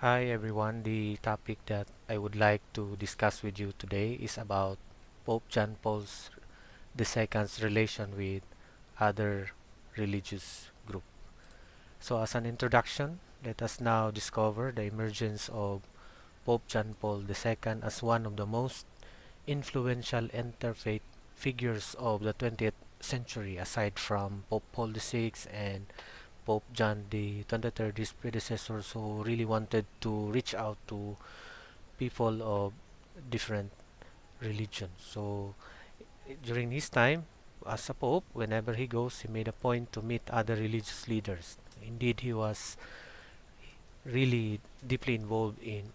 Hi everyone, the topic that I would like to discuss with you today is about Pope John Paul II's relation with other religious group. So as an introduction, let us now discover the emergence of Pope John Paul II as one of the most influential interfaith figures of the 20th century aside from Pope Paul VI and Pope John the 23rd, his predecessors who really wanted to reach out to people of different religions. So during his time as a pope, whenever he goes, he made a point to meet other religious leaders. Indeed, he was really deeply involved in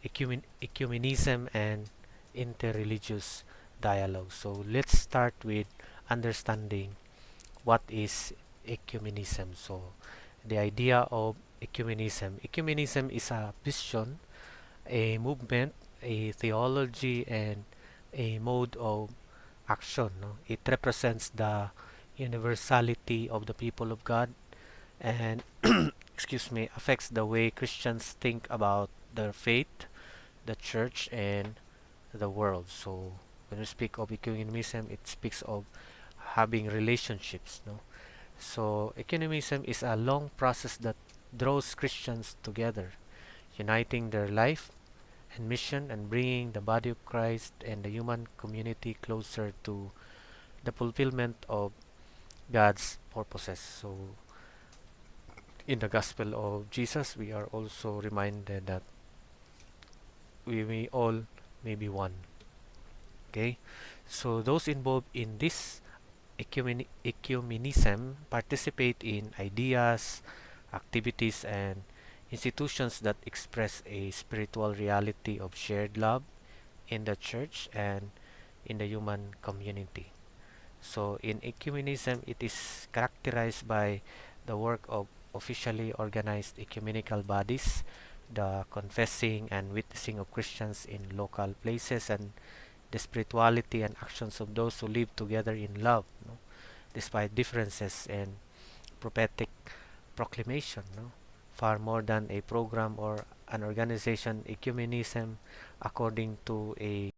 ecumenism and interreligious dialogue. So let's start with understanding what is ecumenism. So the idea of ecumenism. Ecumenism is a vision, a movement, a theology, and a mode of action. No? It represents the universality of the people of God and excuse me, affects the way Christians think about their faith, the church, and the world. So when we speak of ecumenism, it speaks of having relationships. No? So ecumenism is a long process that draws Christians together, uniting their life and mission and bringing the body of Christ and the human community closer to the fulfillment of God's purposes. So, in the Gospel of Jesus, we are also reminded that we all may be one. Okay, so those involved in this ecumenism participate in ideas, activities, and institutions that express a spiritual reality of shared love in the church and in the human community. So in ecumenism, it is characterized by the work of officially organized ecumenical bodies, the confessing and witnessing of Christians in local places, and the spirituality and actions of those who live together in love, no? Despite differences and prophetic proclamation. No? Far more than a program or an organization, ecumenism, according to a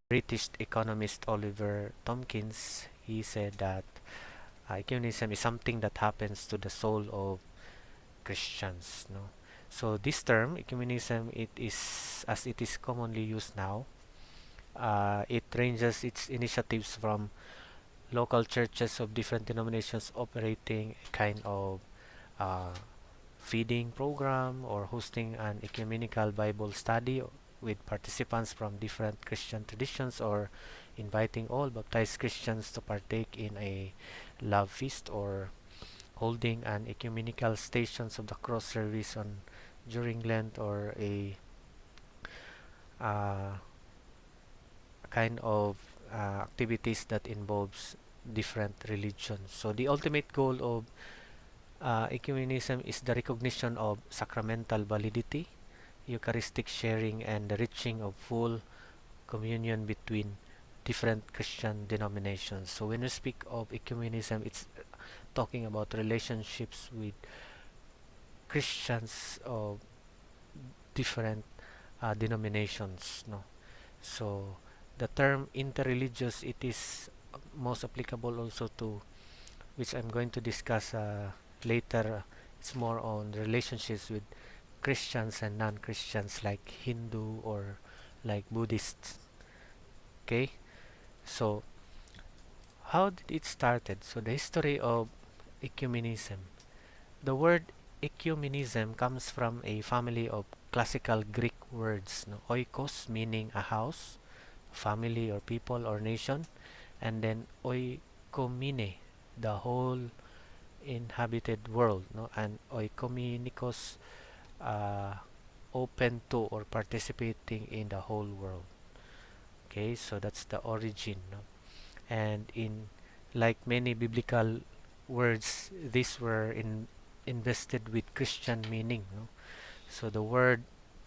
British economist Oliver Tompkins, he said that ecumenism is something that happens to the soul of Christians. No, so this term ecumenism, it is as it is commonly used now. It ranges its initiatives from local churches of different denominations operating a kind of uh, feeding program or hosting an ecumenical Bible study with participants from different Christian traditions, or inviting all baptized Christians to partake in a love feast, or holding an ecumenical Stations of the Cross service on during Lent, or a uh, kind of activities that involves different religions. So the ultimate goal of ecumenism is the recognition of sacramental validity, Eucharistic sharing, and the reaching of full communion between different Christian denominations. So when we speak of ecumenism, it's talking about relationships with Christians of different denominations. No, so the term interreligious, it is most applicable also to, which I'm going to discuss later. It's more on relationships with Christians and non-Christians, like Hindu or like Buddhists. Okay, so how did it started? So the history of ecumenism. The word ecumenism comes from a family of classical Greek words, no? Oikos, meaning a house, family or people or nation, and then oikomine, the whole inhabited world, no? And oikomenikos, uh, open to or participating in the whole world. Okay, so that's the origin, no? And in, like many biblical words, these were invested with Christian meaning, no? So the word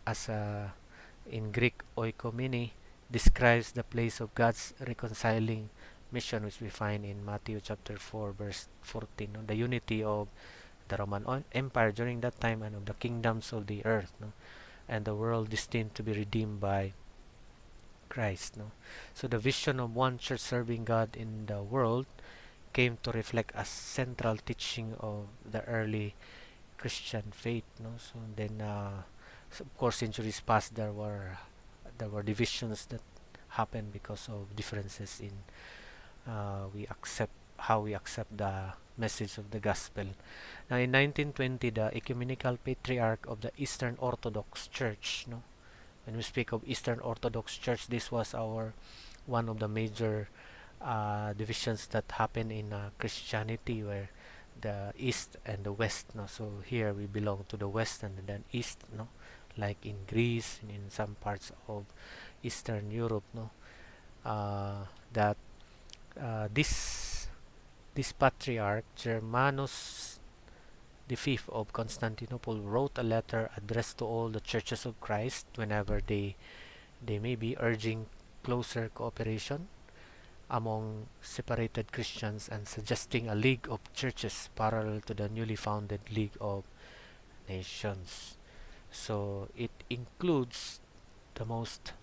as a in Greek oikomene describes the place of God's reconciling mission, which we find in Matthew chapter 4 verse 14, no? The unity of the Roman Empire during that time, and of the kingdoms of the earth, no? And the world destined to be redeemed by Christ, no? So the vision of one church serving God in the world came to reflect a central teaching of the early Christian faith, no? So then, so of course, centuries past, there were divisions that happened because of differences in we accept how we accept the message of the gospel. Now, in 1920, the ecumenical patriarch of the Eastern Orthodox Church, no? When we speak of Eastern Orthodox Church, this was our one of the major divisions that happen in Christianity, where the East and the West, no? So here we belong to the West and then East, no? Like in Greece and in some parts of Eastern Europe, no? That this patriarch Germanus the fifth of Constantinople wrote a letter addressed to all the churches of Christ whenever they may be urging closer cooperation among separated Christians and suggesting a league of churches parallel to the newly founded League of Nations. So it includes the most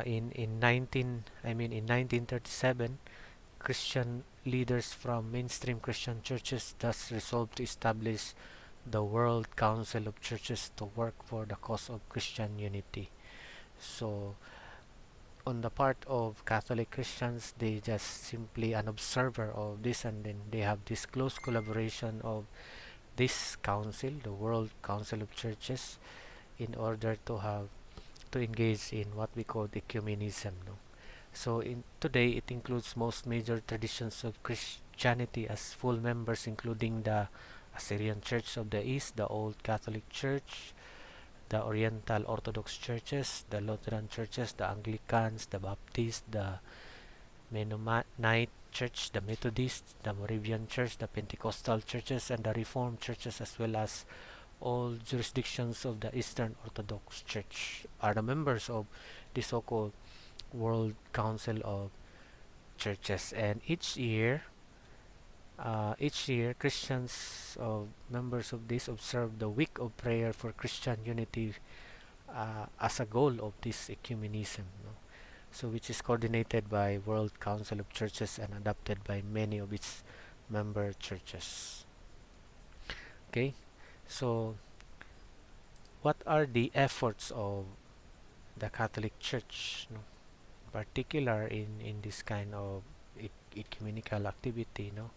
in 1937, Christian leaders from mainstream Christian churches thus resolved to establish the World Council of Churches to work for the cause of Christian unity. So, on the part of Catholic Christians, they just simply an observer of this, and then they have this close collaboration of this council, the World Council of Churches, in order to engage in what we call ecumenism. No? So in today it includes most major traditions of Christianity as full members, including the Assyrian Church of the East, the Old Catholic Church, the Oriental Orthodox Churches, the Lutheran Churches, the Anglicans, the Baptists, the Mennonite Church, the Methodists, the Moravian Church, the Pentecostal Churches, and the Reformed Churches, as well as all jurisdictions of the Eastern Orthodox Church are the members of the so-called World Council of Churches. And each year, Christians of members of this observe the Week of Prayer for Christian Unity as a goal of this ecumenism, no? So which is coordinated by World Council of Churches and adopted by many of its member churches. Okay, so what are the efforts of the Catholic Church, no? Particular in this kind of ecumenical activity, no?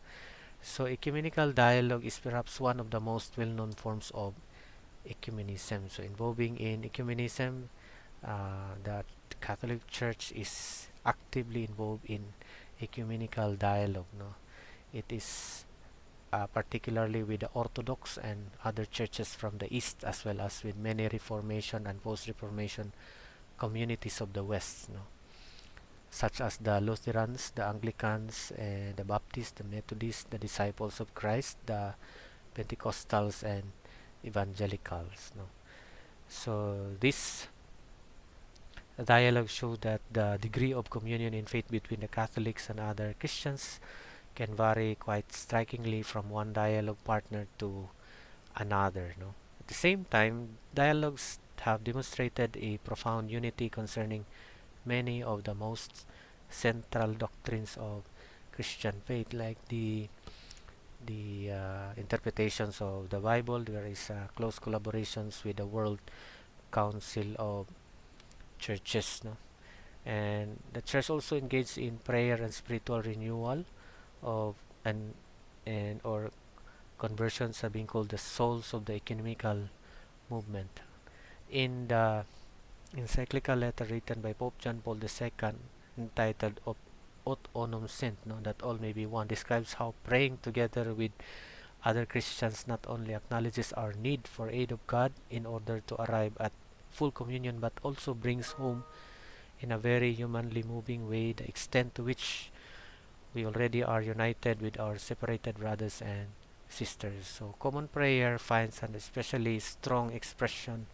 So ecumenical dialogue is perhaps one of the most well-known forms of ecumenism. So involving in ecumenism, the Catholic Church is actively involved in ecumenical dialogue, no? It is particularly with the Orthodox and other churches from the East, as well as with many Reformation and post-Reformation communities of the West, no? Such as the Lutherans, the Anglicans, the Baptists, the Methodists, the Disciples of Christ, the Pentecostals, and Evangelicals, no? So this dialogue shows that the degree of communion in faith between the Catholics and other Christians can vary quite strikingly from one dialogue partner to another, no? At the same time, dialogues have demonstrated a profound unity concerning many of the most central doctrines of Christian faith, like the interpretations of the Bible. There is close collaborations with the World Council of Churches, no? And the church also engaged in prayer and spiritual renewal of and or conversions are being called the souls of the ecumenical movement. In the encyclical letter written by Pope John Paul II entitled Ut Unum Sint, no, that all may be one, describes how praying together with other Christians not only acknowledges our need for aid of God in order to arrive at full communion, but also brings home in a very humanly moving way the extent to which we already are united with our separated brothers and sisters. So common prayer finds an especially strong expression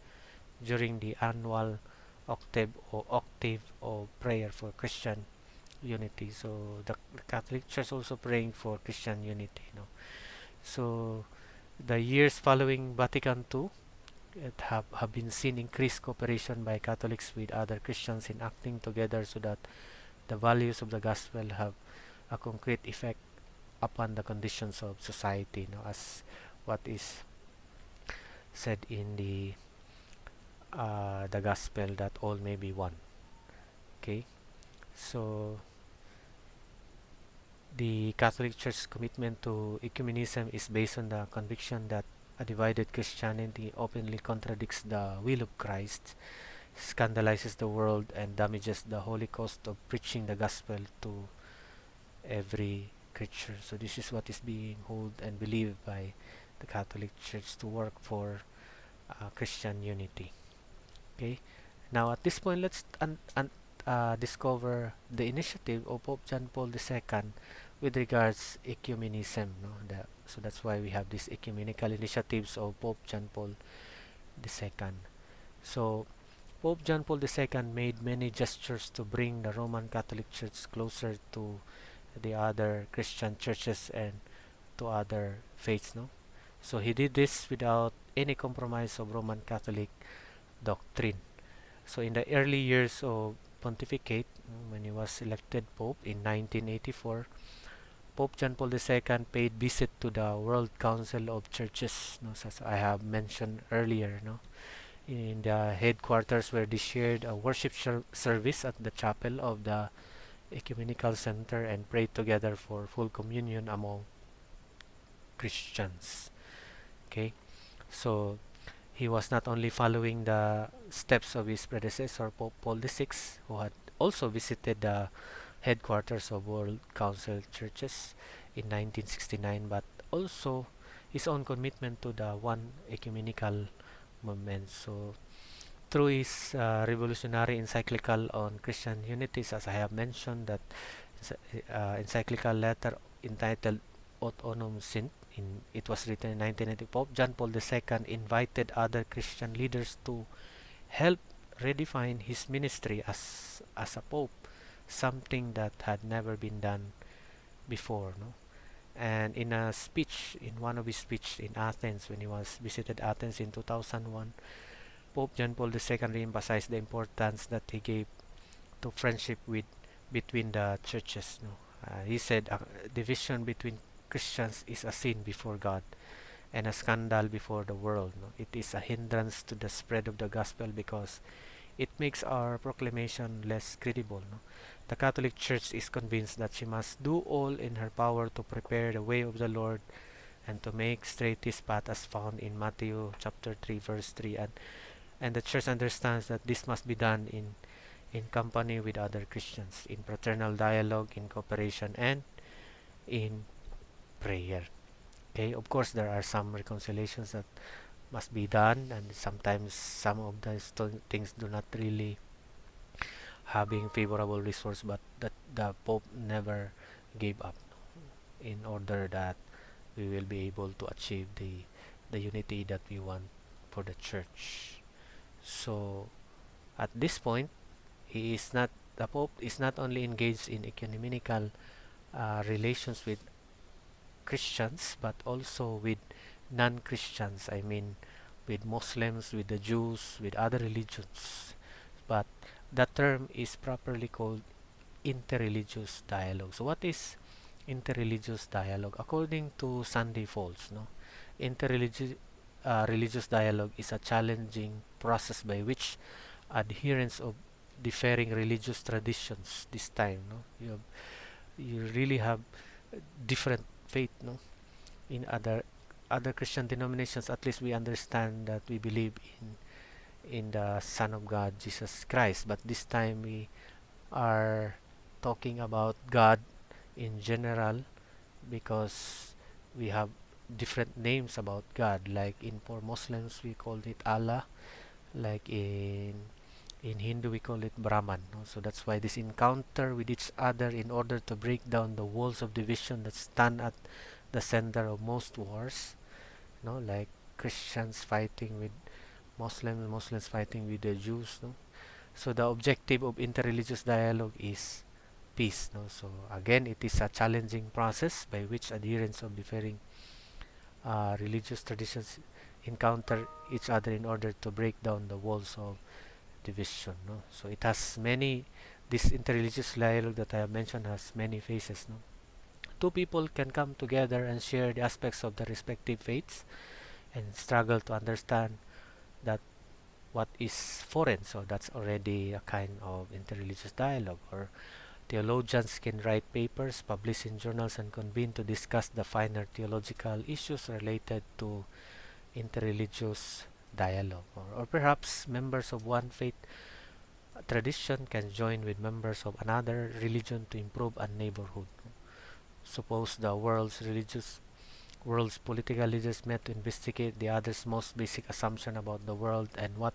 during the annual octave of prayer for Christian unity. So the Catholic Church also praying for Christian unity, you know. So the years following Vatican II have been seen increased cooperation by Catholics with other Christians in acting together so that the values of the gospel have a concrete effect upon the conditions of society, as what is said in the gospel, that all may be one. Okay, so the Catholic Church's commitment to ecumenism is based on the conviction that a divided Christianity openly contradicts the will of Christ, scandalizes the world, and damages the holy cost of preaching the gospel to every creature. So this is what is being held and believed by the Catholic Church to work for Christian unity. Okay. Now at this point, let's discover the initiative of Pope John Paul II with regards ecumenism. No? So that's why we have these ecumenical initiatives of Pope John Paul II. So Pope John Paul II made many gestures to bring the Roman Catholic Church closer to the other Christian churches and to other faiths. No? So he did this without any compromise of Roman Catholic doctrine. So in the early years of pontificate, when he was elected Pope in 1984, Pope John Paul II paid visit to the World Council of Churches, no, as I have mentioned earlier, no, in the headquarters where they shared a worship service at the chapel of the Ecumenical Center and prayed together for full communion among Christians. Okay, so he was not only following the steps of his predecessor, Pope Paul VI, who had also visited the headquarters of World Council Churches in 1969, but also his own commitment to the one ecumenical movement. So, through his revolutionary encyclical on Christian unities, as I have mentioned, that encyclical letter entitled Aut Unum Sint, it was written in 1990. Pope John Paul II invited other Christian leaders to help redefine his ministry as a pope, something that had never been done before. No? And in one of his speech in Athens, when he was visited Athens in 2001, Pope John Paul II re-emphasized the importance that he gave to friendship between the churches. No? He said division between Christians is a sin before God and a scandal before the world. No? It is a hindrance to the spread of the gospel because it makes our proclamation less credible. No? The Catholic Church is convinced that she must do all in her power to prepare the way of the Lord and to make straight his path as found in Matthew chapter 3 verse 3, and the church understands that this must be done in company with other Christians, in fraternal dialogue, in cooperation, and in prayer. Okay, of course there are some reconciliations that must be done, and sometimes some of those things do not really having favorable resource, but that the Pope never gave up in order that we will be able to achieve the unity that we want for the church. So at this point, the Pope is not only engaged in ecumenical relations with Christians, but also with non-Christians. I mean, with Muslims, with the Jews, with other religions. But that term is properly called interreligious dialogue. So what is interreligious dialogue? According to Sunday Falls, no, interreligious religious dialogue is a challenging process by which adherents of differing religious traditions, this time, no, you really have different faith, no, in other Christian denominations. At least we understand that we believe in the Son of God, Jesus Christ, but this time we are talking about God in general, because we have different names about God. Like for Muslims we call it Allah, like in Hindu we call it Brahman. No? So that's why this encounter with each other in order to break down the walls of division that stand at the center of most wars. No, like Christians fighting with Muslims, Muslims fighting with the Jews. No, so the objective of interreligious dialogue is peace. No, so again it is a challenging process by which adherents of differing religious traditions encounter each other in order to break down the walls of division. No? So it has many, this interreligious dialogue that I have mentioned has many phases. No? Two people can come together and share the aspects of their respective faiths and struggle to understand that what is foreign. So that's already a kind of interreligious dialogue. Or theologians can write papers, publish in journals, and convene to discuss the finer theological issues related to interreligious dialogue. Or perhaps members of one faith tradition can join with members of another religion to improve a neighborhood. Suppose the world's political leaders met to investigate the other's most basic assumption about the world and what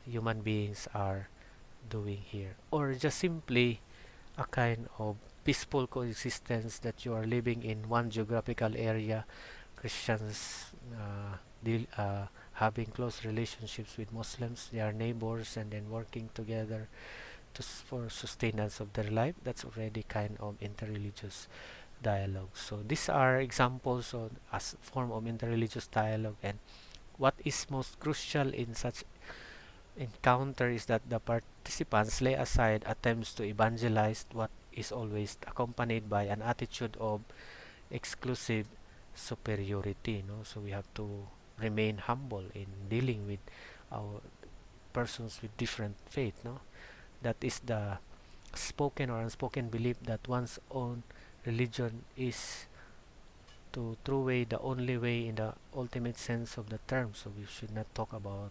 human beings are doing here. Or just simply a kind of peaceful coexistence that you are living in one geographical area. Christians having close relationships with Muslims, they are neighbors and then working together for sustenance of their life. That's already kind of interreligious dialogue. So these are examples of as form of interreligious dialogue, and what is most crucial in such encounter is that the participants lay aside attempts to evangelize what is always accompanied by an attitude of exclusive superiority. No? So we have to remain humble in dealing with our persons with different faith. No? That is the spoken or unspoken belief that one's own religion is to true way the only way in the ultimate sense of the term. So we should not talk about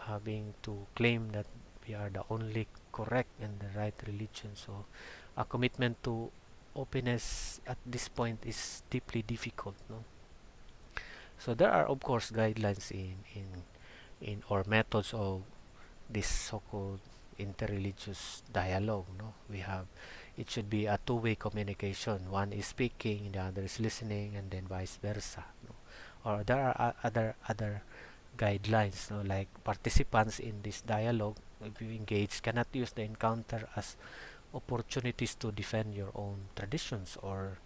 having to claim that we are the only correct and the right religion. So a commitment to openness at this point is deeply difficult. No? So there are of course guidelines in or methods of this so-called interreligious dialogue. No, we have it should be a two-way communication. One is speaking, the other is listening, and then vice versa. No? Or there are other guidelines. No, like participants in this dialogue, if you engage, cannot use the encounter as opportunities to defend your own traditions or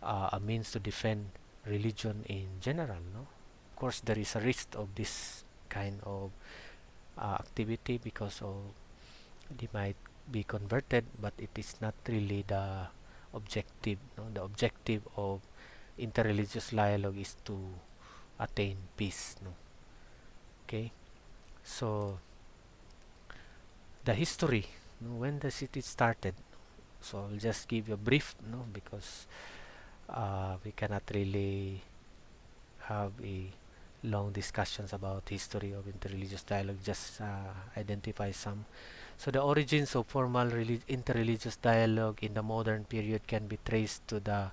a means to defend religion in general. No, of course there is a risk of this kind of activity because of they might be converted, but it is not really the objective. No? The objective of interreligious dialogue is to attain peace. No? Okay, so the history. No? When the city started. So I'll just give you a brief, no, because we cannot really have a long discussions about history of interreligious dialogue. Just identify some. So the origins of formal interreligious dialogue in the modern period can be traced to the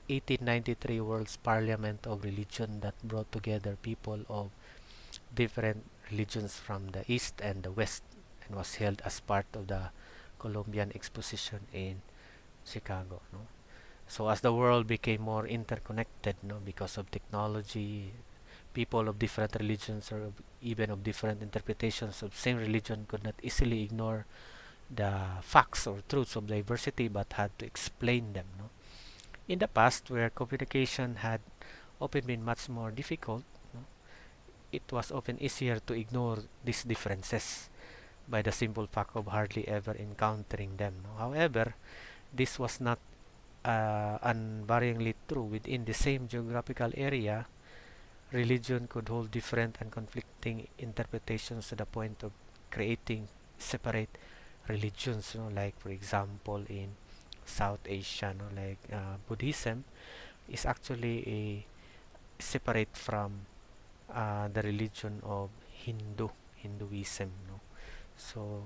1893 World's Parliament of Religion that brought together people of different religions from the East and the West and was held as part of the Columbian Exposition in Chicago. No? So as the world became more interconnected, no, because of technology, people of different religions or even of different interpretations of same religion could not easily ignore the facts or truths of diversity but had to explain them. No? In the past, where communication had often been much more difficult, no, it was often easier to ignore these differences by the simple fact of hardly ever encountering them. No? However, this was not unvaryingly true within the same geographical area. Religion could hold different and conflicting interpretations to the point of creating separate religions. You know, like for example in South Asia, no, like Buddhism is actually a separate from the religion of Hinduism. No? So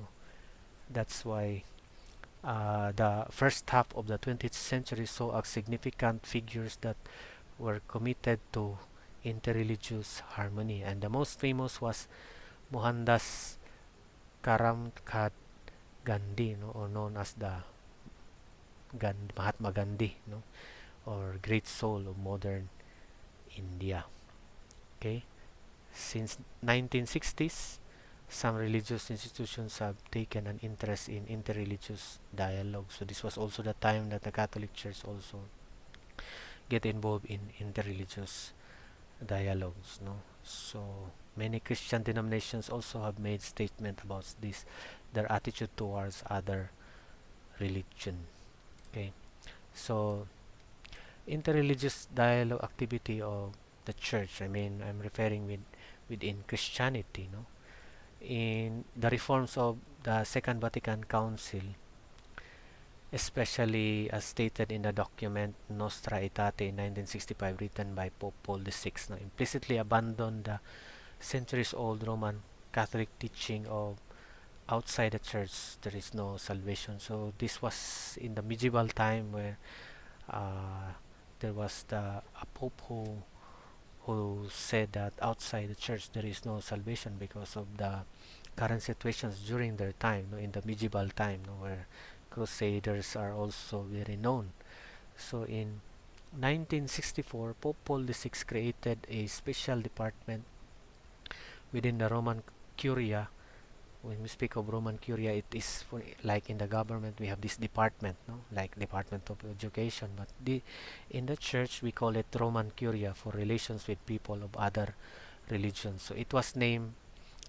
that's why the first half of the 20th century saw a significant figures that were committed to interreligious harmony, and the most famous was Mohandas Karamchand Gandhi, no, or known as the Mahatma Gandhi, no, or great soul of modern India. Okay, since 1960s, some religious institutions have taken an interest in interreligious dialogue. So this was also the time that the Catholic Church also get involved in interreligious dialogues, no? So many Christian denominations also have made statement about this, their attitude towards other religion. Okay, so interreligious dialogue activity of the church. I mean, I'm referring within Christianity, no? In the reforms of the Second Vatican Council, especially as stated in the document Nostra Aetate in 1965, written by Pope Paul VI, no, implicitly abandoned the centuries-old Roman Catholic teaching of outside the church there is no salvation. So this was in the medieval time where uh, there was a pope who said that outside the church there is no salvation because of the current situations during their time, no, in the medieval time, no, where crusaders are also very known. So in 1964, Pope Paul VI created a special department within the Roman Curia. When we speak of Roman Curia, it is for, like in the government we have this department, no, like Department of Education, but in the church we call it Roman Curia for relations with people of other religions. So it was named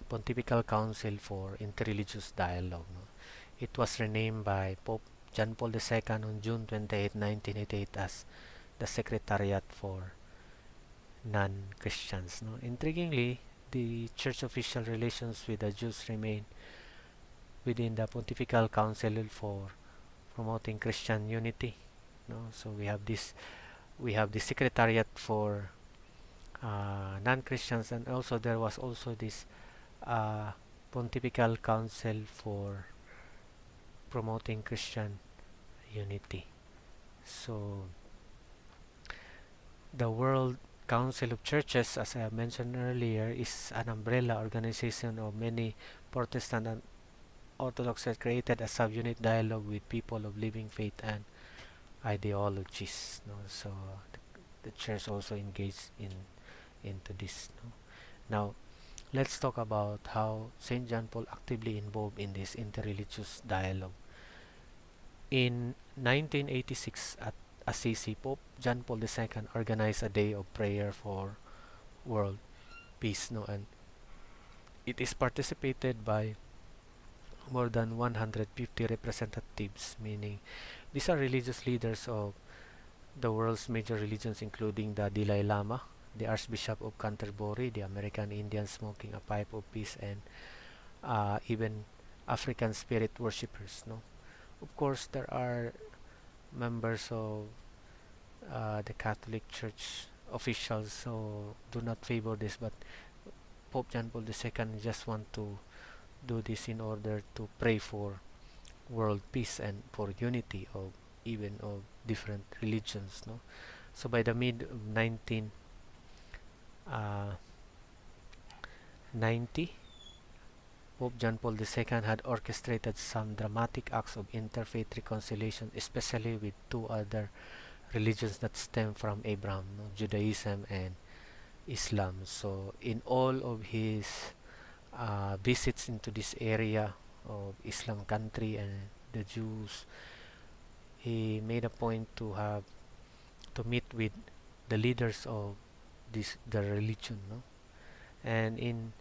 Pontifical Council for Interreligious Dialogue, no. It was renamed by Pope John Paul II on June 28, 1988 as the Secretariat for Non-Christians, no. Intriguingly, the church official relations with the Jews remain within the Pontifical Council for promoting Christian unity, no. So we have the Secretariat for non-Christians, and also there was also this uh, Pontifical Council for promoting Christian unity. So the World Council of Churches, as I mentioned earlier, is an umbrella organization of many Protestant and Orthodox that created a subunit dialogue with people of living faith and ideologies, no? So the church also engaged into this, no? Now let's talk about how St. John Paul actively involved in this interreligious dialogue. In 1986 at Assisi, Pope John Paul II organized a day of prayer for world peace, no, and it is participated by more than 150 representatives, meaning these are religious leaders of the world's major religions, including the Dalai Lama, the Archbishop of Canterbury, the American Indian smoking a pipe of peace, and even African spirit worshippers, no. Of course, there are members of the Catholic Church officials so do not favor this, but Pope John Paul II just want to do this in order to pray for world peace and for unity of even of different religions, no. So by the mid of 1990, Pope John Paul II had orchestrated some dramatic acts of interfaith reconciliation, especially with two other religions that stem from Abraham, no, Judaism and Islam. So in all of his visits into this area of Islam country and the Jews, he made a point to have to meet with the leaders of the religion, no. And in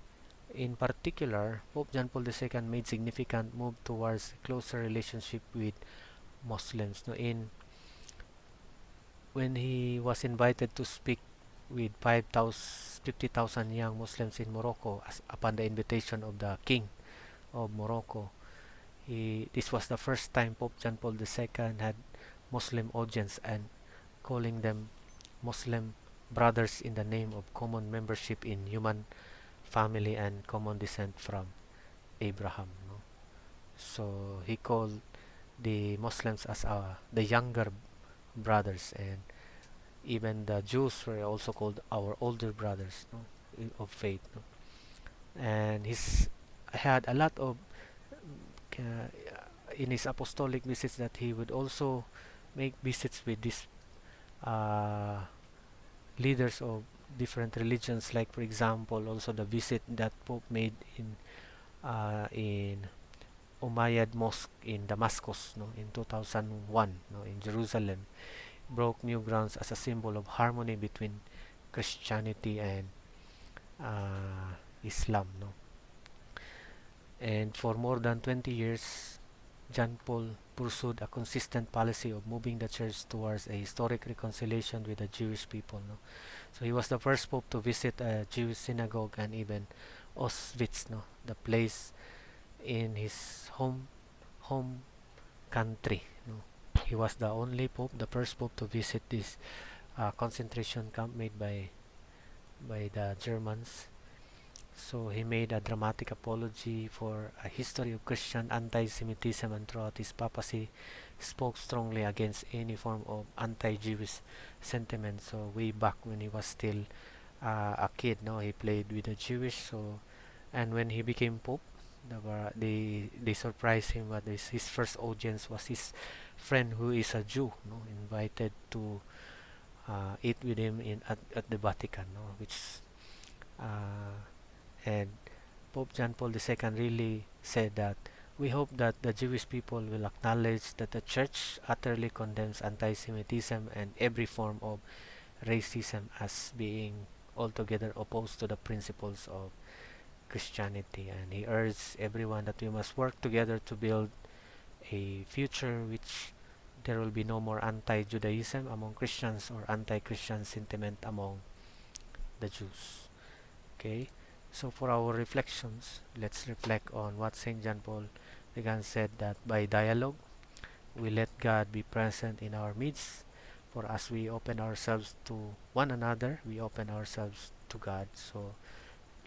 particular, Pope John Paul II made significant move towards closer relationship with Muslims, no. In when he was invited to speak with 50,000 young Muslims in Morocco upon the invitation of the king of Morocco. This was the first time Pope John Paul II had Muslim audience and calling them Muslim brothers in the name of common membership in human family and common descent from Abraham, no? So he called the Muslims as the younger brothers, and even the Jews were also called our older brothers, no, of faith, no? And he's had a lot of uh, in his apostolic visits that he would also make visits with these uh, leaders of different religions, like for example also the visit that Pope made in Umayyad Mosque in Damascus, no, in 2001, no, in Jerusalem. broke new grounds as a symbol of harmony between Christianity and Islam, no? And for more than 20 years, John Paul pursued a consistent policy of moving the church towards a historic reconciliation with the Jewish people, no? So he was the first pope to visit a Jewish synagogue and even Auschwitz, no? The place in his home country, no? He was the only pope, the first pope to visit this concentration camp made by the Germans. So he made a dramatic apology for a history of Christian anti-Semitism, and throughout his papacy spoke strongly against any form of anti-Jewish sentiment. So way back when he was still a kid, no, he played with the Jewish. So and when he became pope, they surprised him. But his first audience was his friend who is a Jew, no, invited to eat with him at the Vatican, no, which uh, and Pope John Paul II really said that we hope that the Jewish people will acknowledge that the Church utterly condemns anti-Semitism and every form of racism as being altogether opposed to the principles of Christianity. And he urged everyone that we must work together to build a future which there will be no more anti-Judaism among Christians or anti-Christian sentiment among the Jews. Okay, so for our reflections, let's reflect on what St. John Paul began said, that by dialogue we let God be present in our midst. For as we open ourselves to one another, we open ourselves to God. So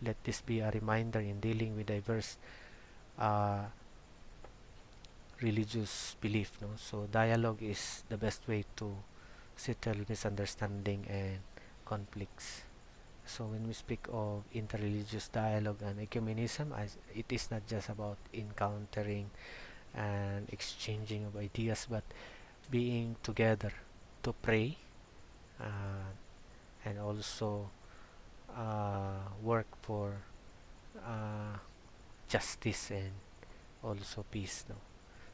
let this be a reminder in dealing with diverse uh, religious belief. No? So dialogue is the best way to settle misunderstanding and conflicts. So when we speak of interreligious dialogue and ecumenism, it is not just about encountering and exchanging of ideas, but being together to pray uh, and also work for uh, justice and also peace. No?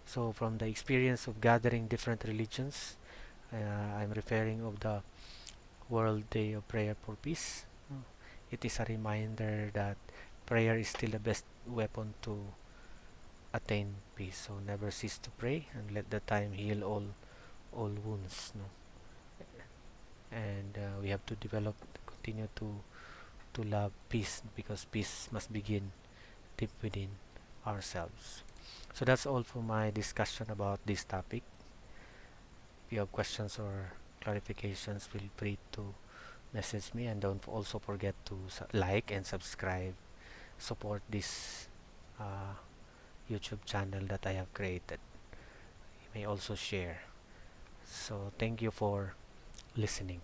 So from the experience of gathering different religions, I'm referring of the World Day of Prayer for Peace. No? It is a reminder that prayer is still the best weapon to attain peace. So never cease to pray and let the time heal all wounds. No? And we have to develop, continue to love peace, because peace must begin deep within ourselves. So that's all for my discussion about this topic. If you have questions or clarifications, feel free to message me, and don't also forget to like and subscribe, support this uh, YouTube channel that I have created. You may also share. So thank you for listening.